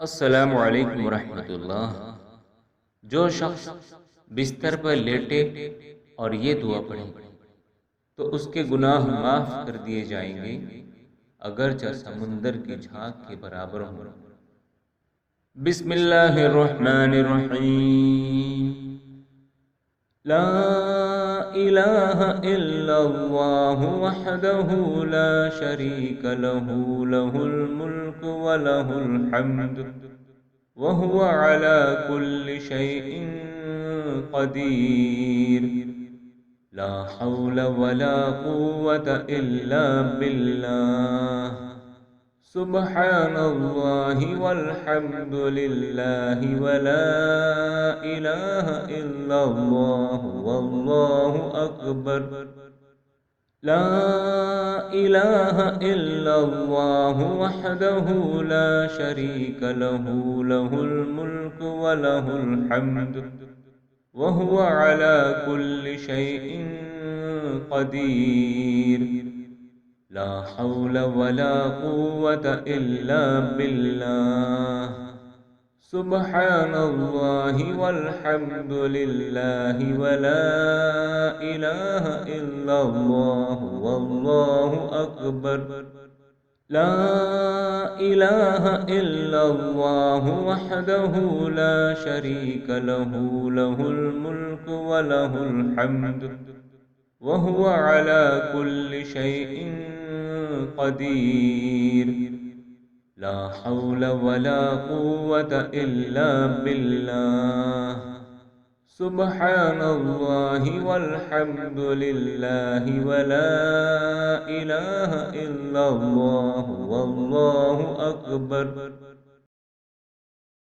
अस्सलामु अलैकुम वरहमतुल्लाह। जो शख्स बिस्तर पर लेटे और ये दुआ पढ़े तो उसके गुनाह माफ कर दिए जाएंगे, अगरचे समुंदर की झाग के बराबर हों। बिस्मिल्लाहिर्रहमानिर्रहीम। ला इलाहा इल्लल्लाहु वहदहु ला शरीक लहु लहुल मुल्कु व लहुल हम्दु वहुवा अला कुल्लि शैइन क़दीर। ला हौल वला कुव्वता इल्ला बिल्लाह। सुब्हानल्लाहि वल्हम्दुलिल्लाहि वला इलाहा इल्लल्लाहु वल्लाहु अकबर। ला इलाहा इल्लल्लाहु वहदहु ला शरीक लहु लहुल मुल्कु व लहुल हम्दु वहुवा अला कुल्लि शैइन क़दीर। ला हौल वला कुव्वता इल्ला बिल्लाह। सुब्हानल्लाहि वल्हम्दुलिल्लाहि वला इलाहा इल्लल्लाहु वल्लाहु अकबर। ला इलाहा इल्लल्लाहु वहदहु ला शरीक लहु लहुल मुल्कु व लहुल हम्दु वहुवा अला कुल्लि शैइन क़दीर। ला हौल वला कुव्वता इल्ला बिल्लाह। सुब्हानल्लाहि वल्हम्दुलिल्लाहि वला इलाहा इल्लल्लाहु वल्लाहु अकबर।